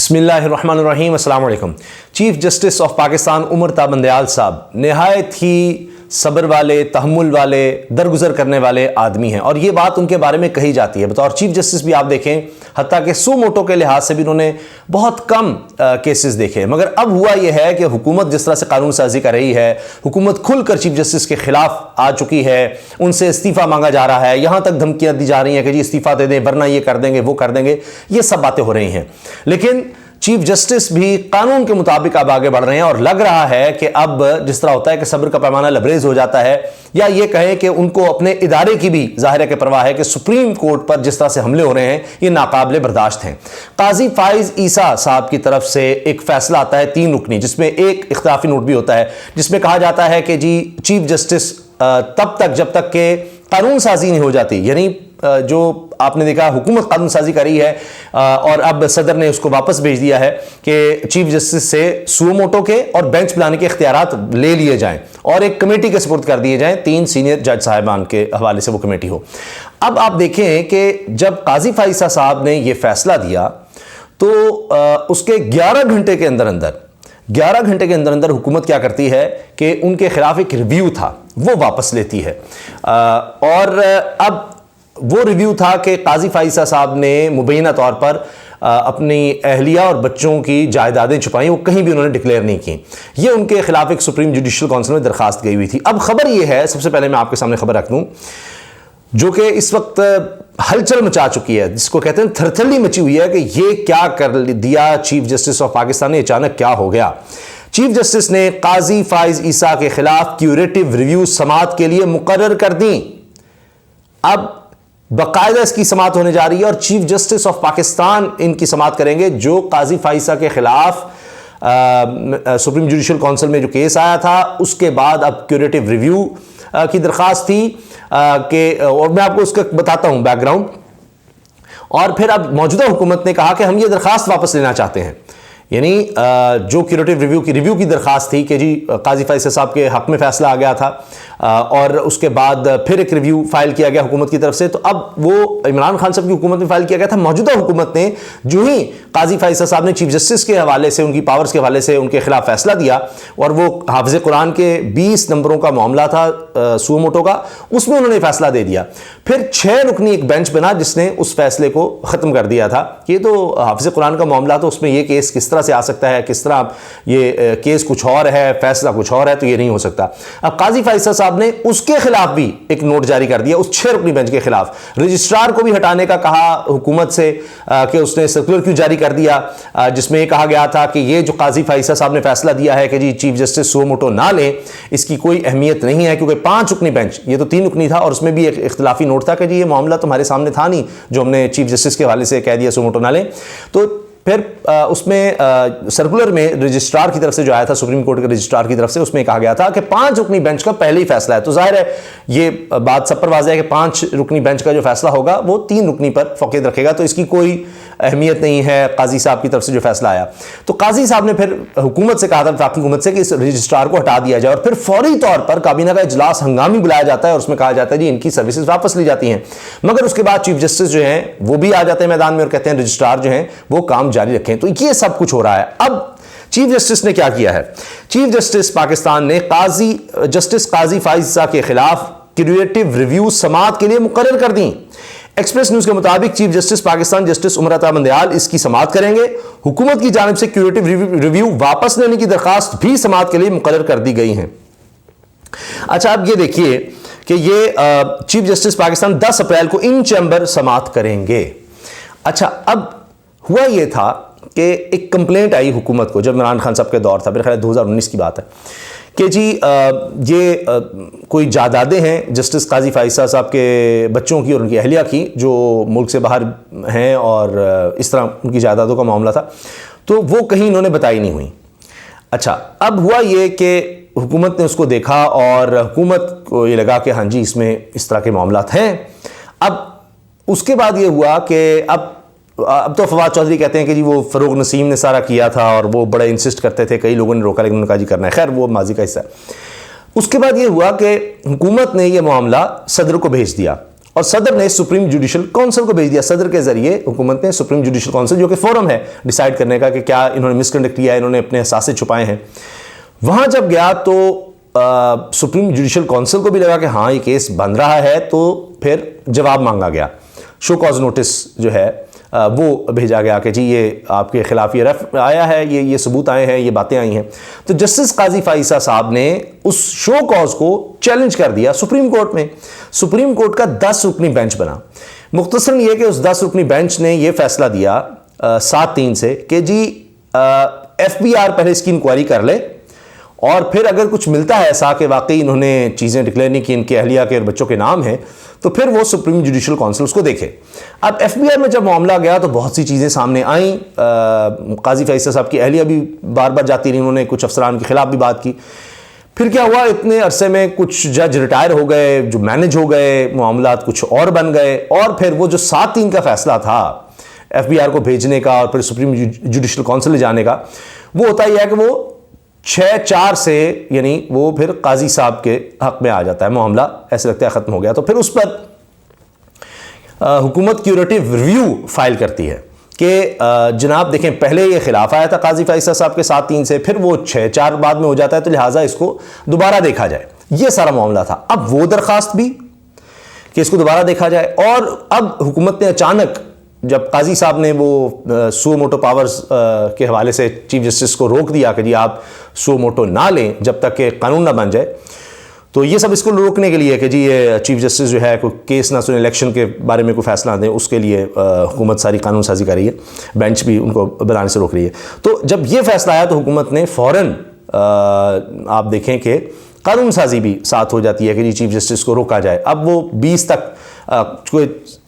बिस्मिल्लाहिर्रहमानिर्रहीम, अस्सलाम वालेकुम। Chief justice of Pakistan Umar Ata Bandial साहब नहायत ही सब्र वाले, तहम्मुल वाले, दरगुजर करने वाले आदमी हैं और ये बात उनके बारे में कही जाती है। बतौर चीफ जस्टिस भी आप देखें, हत्ता कि सू मोटो के लिहाज से भी उन्होंने बहुत कम केसेस देखे। मगर अब हुआ यह है कि हुकूमत जिस तरह से कानून साजी कर रही है, हुकूमत खुलकर चीफ जस्टिस के खिलाफ आ चुकी है, उनसे इस्तीफ़ा मांगा जा रहा है, यहां तक धमकियां दी जा रही हैं कि जी इस्तीफ़ा दे दें वरना ये कर देंगे वो कर देंगे, ये सब बातें हो रही हैं। लेकिन चीफ जस्टिस भी कानून के मुताबिक अब आगे बढ़ रहे हैं और लग रहा है कि अब जिस तरह होता है कि सब्र का पैमाना लबरेज हो जाता है, या ये कहें कि उनको अपने इदारे की भी जाहिर है कि परवाह है कि सुप्रीम कोर्ट पर जिस तरह से हमले हो रहे हैं ये नाकाबिले बर्दाश्त हैं। काजी फाइज ईसा साहब की तरफ से एक फैसला आता है 3 रुकनी, जिसमें एक इख्तिलाफी नोट भी होता है, जिसमें कहा जाता है कि जी चीफ जस्टिस तब तक जब तक के कानून साजी नहीं हो जाती, यानी जो आपने देखा हुकूमत कानून साजी करी है और अब सदर ने उसको वापस भेज दिया है कि चीफ जस्टिस से सुओ मोटो के और बेंच बुलाने के इख्तियारात ले लिए जाएं और एक कमेटी के सुपुर्द कर दिए जाएं, 3 सीनियर जज साहिबान के हवाले से वो कमेटी हो। अब आप देखें कि जब काजी फाइसा साहब ने यह फैसला दिया तो उसके 11 घंटे के अंदर हुकूमत क्या करती है कि उनके खिलाफ एक रिव्यू था वो वापस लेती है। और अब वो रिव्यू था कि काजी फाइसा साहब ने मुबैना तौर पर अपनी अहलिया और बच्चों की जायदादें छुपाई, वो कहीं भी उन्होंने डिक्लेयर नहीं की। ये उनके खिलाफ एक सुप्रीम जुडिशल काउंसिल में दरखास्त गई हुई थी। अब खबर ये है, सबसे पहले मैं आपके सामने खबर रख दूं जो कि इस वक्त हलचल मचा चुकी है, जिसको कहते हैं थरथली मची हुई है कि ये क्या कर दिया चीफ जस्टिस ऑफ पाकिस्तान ने, अचानक क्या हो गया। चीफ जस्टिस ने काजी फाइज ईसा के खिलाफ क्यूरेटिव रिव्यू समाअत के लिए मुकर्रर कर दी। अब बाकायदा इसकी समाअत होने जा रही है और चीफ जस्टिस ऑफ पाकिस्तान इनकी समाअत करेंगे। जो काजी फाइसा के खिलाफ सुप्रीम जुडिशल काउंसिल में जो केस आया था उसके बाद अब क्यूरेटिव रिव्यू की दरखास्त थी और मैं आपको उसका बताता हूं बैकग्राउंड। और फिर अब मौजूदा हुकूमत ने कहा कि हम ये दरखास्त वापस लेना चाहते हैं, यानी जो क्यूरेटिव रिव्यू की दरखास्त थी कि जी काजी फाइसा साहब के हक में फैसला आ गया था और उसके बाद फिर एक रिव्यू फाइल किया गया हुकूमत की तरफ से, तो अब वो इमरान खान साहब की हुकूमत में फाइल किया गया था। मौजूदा हुकूमत ने जो ही काजी फाइसा साहब ने चीफ जस्टिस के हवाले से, उनकी पावर्स के हवाले से उनके खिलाफ फैसला दिया और वो हाफिज कुरान के 20 नंबरों का मामला था सुओ मोटो का, उसमें उन्होंने फैसला दे दिया। फिर 6 रुकनी एक बेंच बना जिसने उस फैसले को ख़त्म कर दिया था। ये तो हाफिज कुरान का मामला, तो उसमें ये केस किस तरह से आ सकता है, किस तरह ये केस कुछ और है फैसला कुछ और है, तो ये नहीं हो सकता। अब काजी फाइसा साहब ने उसके खिलाफ भी एक नोट जारी कर दिया, उस 6 रुकनी बेंच के खिलाफ। रजिस्ट्रार को भी हटाने का कहा हुकूमत से कि उसने सर्कुलर क्यों जारी कर दिया जिसमें यह कहा गया था कि ये जो काजी फाइसा साहब ने फैसला दिया है कि जी चीफ जस्टिस सुओ मोटो ना लें, इसकी कोई अहमियत नहीं है, क्योंकि 5 रुकनी बेंच, ये तो 3 रुकनी था और उसमें भी एक इख्तिलाफी नोट था कि जी ये मामला तुम्हारे सामने था नहीं जो हमने चीफ जस्टिस के हवाले से कह दिया सुओ मोटो ना लें। तो फिर उसमें सर्कुलर में रजिस्ट्रार की तरफ से जो आया था, सुप्रीम कोर्ट के रजिस्ट्रार की तरफ से, उसमें कहा गया था कि 5 रुकनी बेंच का पहले ही फैसला है। तो जाहिर है ये बात सब पर वाज़ेह है कि 5 रुकनी बेंच का जो फैसला होगा वो 3 रुकनी पर फ़ौक़ियत रखेगा, तो इसकी कोई अहमियत नहीं है काजी साहब की तरफ से जो फैसला आया। तो काजी साहब ने फिर हुकूमत से कहा था, वफाकी हुकूमत से, कि इस रजिस्ट्रार को हटा दिया जाए और फिर फौरी तौर पर काबीना का इजलास हंगामी बुलाया जाता है और उसमें कहा जाता है जी इनकी सर्विसेज वापस ली जाती हैं। मगर उसके बाद चीफ जस्टिस जो हैं वो भी आ जाते हैं मैदान में और कहते हैं रजिस्ट्रार जो हैं वो काम जारी रखें। तो ये सब कुछ हो रहा है। अब चीफ जस्टिस ने क्या किया है? चीफ जस्टिस पाकिस्तान ने जस्टिस काजी फाइजा के खिलाफ क्यूरेटिव रिव्यू समाअत के लिए मुकर्रर कर दी। एक्सप्रेस न्यूज के मुताबिक chief justice Pakistan justice Umar Ata Bandial इसकी समाअत करेंगे। हुकूमत की जानिब से क्यूरेटिव रिव्यू वापस लेने की दरखास्त भी समाअत के लिए मुकर्रर कर दी गई है। अच्छा, अब ये देखिए कि ये चीफ जस्टिस पाकिस्तान 10 अप्रैल को इन चैम्बर समाअत करेंगे। अच्छा, अब हुआ ये था कि एक कंप्लेंट आई हुकूमत को जब इमरान खान साहब के दौर था, मेरे ख्याल 2019 की बात है, कि जी ये कोई जायदादें हैं जस्टिस काजी फाइसा साहब के बच्चों की और उनकी अहलिया की जो मुल्क से बाहर हैं और इस तरह उनकी जायदादों का मामला था, तो वो कहीं इन्होंने बताई नहीं हुई। अच्छा, अब हुआ ये कि हुकूमत ने उसको देखा और हुकूमत को ये लगा कि हाँ जी इसमें इस तरह के मामला हैं। अब उसके बाद ये हुआ कि अब तो फवाद चौधरी कहते हैं कि जी वो फ़रोग नसीम ने सारा किया था और वो बड़ा इंसिस्ट करते थे, कई लोगों ने रोका लेकिन उनका जी करना है, खैर वो माजी का हिस्सा है। उसके बाद ये हुआ कि हुकूमत ने यह मामला सदर को भेज दिया और सदर ने सुप्रीम जुडिशियल काउंसिल को भेज दिया। सदर के जरिए हुकूमत ने सुप्रीम जुडिशियल काउंसिल, जो कि फोरम है डिसाइड करने का कि क्या इन्होंने मिसकंडक्ट किया है, इन्होंने अपने एहसास छुपाए हैं, वहां जब गया तो सुप्रीम जुडिशियल काउंसिल को भी लगा कि हाँ ये केस बन रहा है, तो फिर जवाब मांगा गया। शो कॉज नोटिस जो है वो भेजा गया कि जी ये आपके खिलाफ ये रफ आया है, ये सबूत आए हैं, ये बातें आई हैं। तो जस्टिस काजी फाइसा साहब ने उस शो कॉज को चैलेंज कर दिया सुप्रीम कोर्ट में। सुप्रीम कोर्ट का 10 रुकनी बेंच बना। मुख्तसरन ये कि उस 10 रुकनी बेंच ने ये फैसला दिया 7-3 से कि जी FBI पहले इसकी इंक्वायरी कर ले, और फिर अगर कुछ मिलता है ऐसा कि वाकई इन्होंने चीज़ें डिक्लेयर नहीं की, इनके अहलिया के और बच्चों के नाम हैं, तो फिर वो सुप्रीम जुडिशियल काउंसिल उसको देखे। अब FBI में जब मामला गया तो बहुत सी चीज़ें सामने आईं। काजी फैसल साहब की अहलिया भी बार बार जाती रही, उन्होंने कुछ अफसरान के खिलाफ भी बात की। फिर क्या हुआ, इतने अरसे में कुछ जज रिटायर हो गए, जो मैनेज हो गए, मामला कुछ और बन गए, और फिर वो जो 7-3 का फैसला था FBI को भेजने का और फिर सुप्रीम जुडिशियल काउंसिल ले जाने का, वो होता ही है कि वो 6-4 से, यानी वो फिर काजी साहब के हक में आ जाता है मामला, ऐसे लगता है ख़त्म हो गया। तो फिर उस पर हुकूमत क्यूरेटिव रिव्यू फाइल करती है कि जनाब देखें, पहले ये खिलाफ आया था काजी फैसल साहब के 7-3 से, फिर वो 6-4 बाद में हो जाता है, तो लिहाजा इसको दोबारा देखा जाए। ये सारा मामला था। अब वो दरखास्त भी कि इसको दोबारा देखा जाए, और अब हुकूमत ने अचानक जब काजी साहब ने वो सुओ मोटो पावर्स के हवाले से चीफ जस्टिस को रोक दिया कि जी आप सुओ मोटो ना लें जब तक कि कानून ना बन जाए, तो ये सब इसको रोकने के लिए कि जी ये चीफ जस्टिस जो है कोई केस ना सुने, इलेक्शन के बारे में कोई फैसला दें, उसके लिए हुकूमत सारी कानून साजी कर रही है, बेंच भी उनको बनाने से रोक रही है। तो जब ये फैसला आया तो हुकूमत ने फ़ौरन आप देखें कि कानून साजी भी साथ हो जाती है कि जी चीफ जस्टिस को रोका जाए। अब वो 20 तक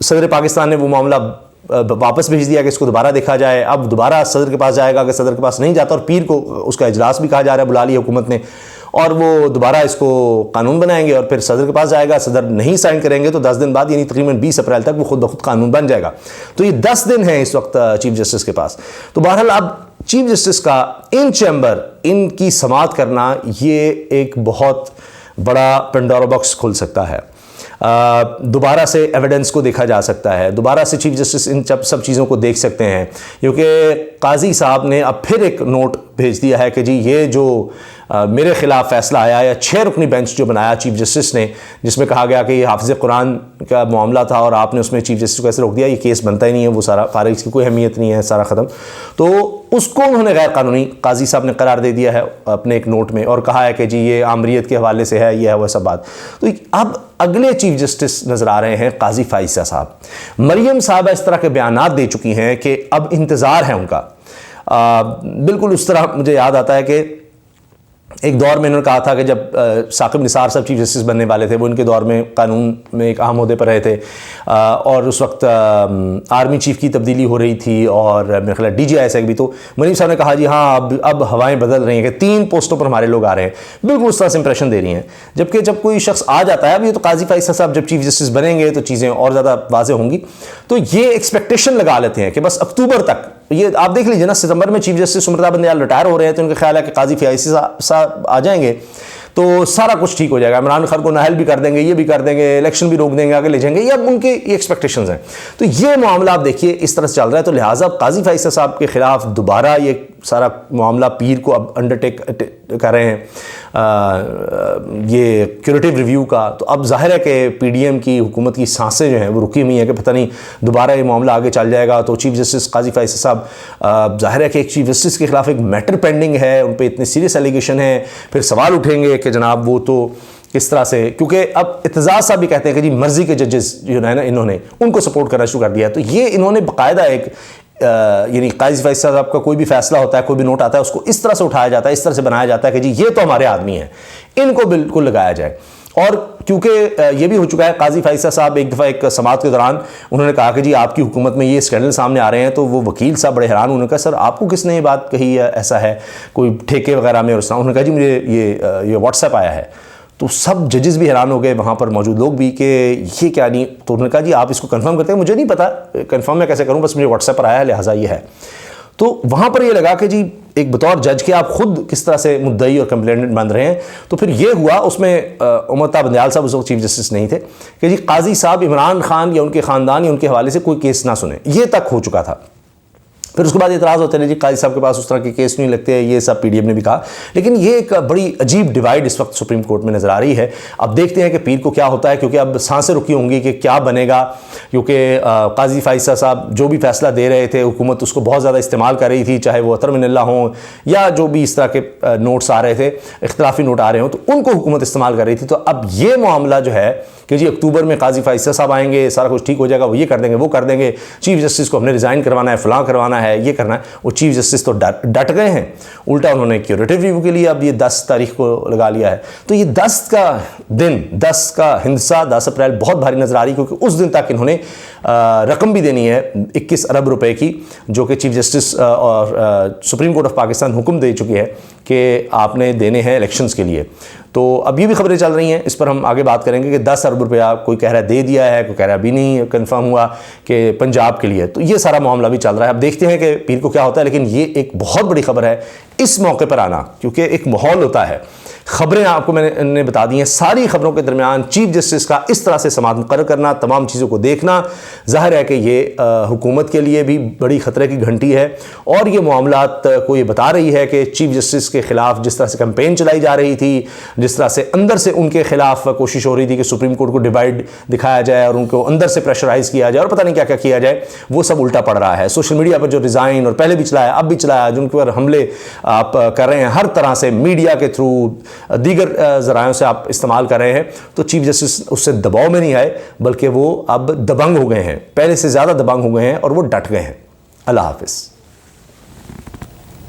सदर पाकिस्तान ने वो मामला वापस भेज दिया कि इसको दोबारा देखा जाए। अब दोबारा सदर के पास जाएगा, कि सदर के पास नहीं जाता, और पीर को उसका इजलास भी कहा जा रहा है, बुला लिया हुकूमत ने, और वो दोबारा इसको कानून बनाएंगे और फिर सदर के पास जाएगा। सदर नहीं साइन करेंगे तो 10 दिन बाद, यानी तकरीबन 20 अप्रैल तक वो खुद ब खुद कानून बन जाएगा। तो ये 10 दिन है इस वक्त चीफ जस्टिस के पास। तो बहरहाल अब चीफ जस्टिस का इन चैम्बर इनकी समाअत करना, ये एक बहुत बड़ा पेंडोरा बॉक्स खोल सकता है। दोबारा से एविडेंस को देखा जा सकता है, दोबारा से चीफ जस्टिस इन सब चीज़ों को देख सकते हैं, क्योंकि काजी साहब ने अब फिर एक नोट भेज दिया है कि जी ये जो मेरे खिलाफ फैसला आया, या 6 रुकनी बेंच जो बनाया चीफ जस्टिस ने, जिसमें कहा गया कि ये हाफिज़ कुरान का मामला था और आपने उसमें चीफ जस्टिस को ऐसे रोक दिया, ये केस बनता ही नहीं है, वो सारा फारिग, इसकी कोई अहमियत नहीं है, सारा ख़त्म। तो उसको उन्होंने गैर कानूनी काजी साहब ने करार दे दिया है अपने एक नोट में, और कहा है कि जी ये आमरीत के हवाले से है, ये है वो सब बात। तो अब अगले चीफ जस्टिस नज़र आ रहे हैं काजी फाइसा साहब। मरियम साहब इस तरह के बयानात दे चुकी हैं कि अब इंतज़ार है उनका। बिल्कुल उस तरह मुझे याद आता है कि एक दौर में इन्होंने कहा था कि जब साकिब निसार साहब चीफ जस्टिस बनने वाले थे, वो इनके दौर में कानून में एक अहम ओहदे पर रहे थे, और उस वक्त आर्मी चीफ की तब्दीली हो रही थी, और मेरे ख्याल DGI से भी। तो मरीम साहब ने कहा जी हाँ अब हवाएं बदल रही हैं कि 3 पोस्टों पर हमारे लोग आ रहे हैं, बिल्कुल उस तरह से इंप्रेशन दे रही हैं। जबकि जब कोई शख्स आ जाता है, अब ये तो काजी फैसल साहब जब चीफ जस्टिस बनेंगे तो चीज़ें और ज़्यादा वाज़ेह होंगी। तो ये एक्सपेक्टेशन लगा लेते हैं कि बस अक्टूबर तक, ये आप देख लीजिए ना, सितंबर में चीफ जस्टिस उमरता बंदयाल रिटायर हो रहे हैं, तो उनका ख्याल है कि काजी फैसल साहब आ जाएंगे तो सारा कुछ ठीक हो जाएगा, इमरान खान को नाहल भी कर देंगे, ये भी कर देंगे, इलेक्शन भी रोक देंगे, आगे ले जाएंगे, ये अब उनके ये एक्सपेक्टेशंस हैं। तो ये मामला आप देखिए इस तरह से चल रहा है। तो लिहाजा काजी फैसल साहब के खिलाफ दोबारा ये सारा मामला पीर को अब अंडरटेक कर रहे हैं, ये क्यूरेटिव रिव्यू का। तो अब जाहिर है कि PDM की हुकूमत की सांसें जो हैं वो रुकी हुई हैं कि पता नहीं दोबारा ये मामला आगे चल जाएगा। तो चीफ जस्टिस काजी फैसल साहब, जाहिर है कि एक चीफ जस्टिस के खिलाफ एक मैटर पेंडिंग है, उन पर इतने सीरियस एलिगेशन है, फिर सवाल उठेंगे कि जनाब वो तो किस तरह से, क्योंकि अब इत्तेजाज साहब भी कहते हैं कि जी मर्जी के जजेस जो है ना, इन्होंने उनको सपोर्ट करना शुरू कर दिया। तो ये इन्होंने बाकायदा एक यानी काजी फैसल साहब का कोई भी फैसला होता है, कोई भी नोट आता है, उसको इस तरह से उठाया जाता है, इस तरह से बनाया जाता है कि जी ये तो हमारे आदमी हैं, इनको बिल्कुल लगाया जाए। और क्योंकि ये भी हो चुका है, काजी फैसल साहब एक दफ़ा एक समाअत के दौरान उन्होंने कहा कि जी आपकी हुकूमत में ये स्कैंडल सामने आ रहे हैं, तो वो वकील साहब बड़े हैरान, उन्होंने कहा सर आपको किसने ये बात कही है, ऐसा है कोई ठेके वगैरह में, और उन्होंने कहा जी मुझे ये व्हाट्सएप आया है। तो सब जजेस भी हैरान हो गए, वहाँ पर मौजूद लोग भी, कि ये क्या नहीं। तो उन्होंने कहा जी आप इसको कंफर्म करते हैं, मुझे नहीं पता कंफर्म मैं कैसे करूँ, बस मुझे व्हाट्सएप पर आया है, लिहाजा ये है। तो वहाँ पर ये लगा कि जी एक बतौर जज के आप खुद किस तरह से मुद्दई और कंप्लेनेंट बन रहे हैं। तो फिर ये हुआ, उसमें उमरता बंदयाल साहब उस वक्त चीफ जस्टिस नहीं थे, कि जी काजी साहब इमरान खान या उनके ख़ानदान या उनके हवाले से कोई केस ना सुने, ये तक हो चुका था। फिर उसके बाद इतराज़ होते हैं जी काजी साहब के पास उस तरह के केस नहीं लगते, ये सब पीडीएम ने भी कहा। लेकिन ये एक बड़ी अजीब डिवाइड इस वक्त सुप्रीम कोर्ट में नज़र आ रही है। अब देखते हैं कि पीर को क्या होता है, क्योंकि अब सांसें रुकी होंगी कि क्या बनेगा, क्योंकि काजी फाइसा साहब जो भी फैसला दे रहे थे हुकूमत उसको बहुत ज़्यादा इस्तेमाल कर रही थी, चाहे वो अतर मिनल्ला हों या जो भी इस तरह के नोट्स आ रहे थे, इख्तलाफी नोट आ रहे हों, तो उनको हुकूमत इस्तेमाल कर रही थी। तो अब ये मामला जो है कि जी अक्टूबर में काजी फाइसा साहब आएंगे, सारा कुछ ठीक हो जाएगा, वो ये कर देंगे, वो कर देंगे, चीफ जस्टिस को हमने रिज़ाइन करवाना है, फलां करवाना है, ये करना है, वो चीफ जस्टिस तो डट गए हैं। उल्टा उन्होंने क्यूरेटिव रिव्यू के लिए अब ये 10 तारीख को लगा लिया है। तो ये 10 का दिन, 10 का हिंसा 10 अप्रैल बहुत भारी नज़र आ रही है, क्योंकि उस दिन तक इन्होंने रकम भी देनी है 21 अरब रुपए की, जो कि चीफ जस्टिस और सुप्रीम कोर्ट ऑफ पाकिस्तान हुक्म दे चुकी है कि आपने देने हैं इलेक्शंस के लिए। तो अब ये भी खबरें चल रही हैं, इस पर हम आगे बात करेंगे कि 10 अरब रुपया कोई कह रहा है दे दिया है, कोई कह रहा है अभी नहीं कंफर्म हुआ कि पंजाब के लिए। तो ये सारा मामला भी चल रहा है। अब देखते हैं कि पीर को क्या होता है। लेकिन ये एक बहुत बड़ी खबर है इस मौके पर आना, क्योंकि एक माहौल होता है। खबरें आपको मैंने बता दी हैं, सारी खबरों के दरमियान चीफ जस्टिस का इस तरह से समाअत मुकर्रर करना, तमाम चीज़ों को देखना, ज़ाहिर है कि ये हुकूमत के लिए भी बड़ी ख़तरे की घंटी है। और ये मामलात को ये बता रही है कि चीफ जस्टिस के ख़िलाफ़ जिस तरह से कैंपेन चलाई जा रही थी, जिस तरह से अंदर से उनके खिलाफ कोशिश हो रही थी कि सुप्रीम कोर्ट को डिवाइड दिखाया जाए और उनको अंदर से प्रेशराइज किया जाए और पता नहीं क्या क्या किया जाए, वो सब उल्टा पड़ रहा है। सोशल मीडिया पर जो रिज़ाइन और पहले भी चलाया, अब भी चलाया, जिनके पर हमले आप कर रहे हैं हर तरह से, मीडिया के थ्रू, दीगर ज़रायों से आप इस्तेमाल कर रहे हैं, तो चीफ जस्टिस उससे दबाव में नहीं आए, बल्कि वो अब दबंग हो गए हैं, पहले से ज़्यादा दबंग हो गए हैं और वो डट गए हैं। अल्लाह हाफ़िज़।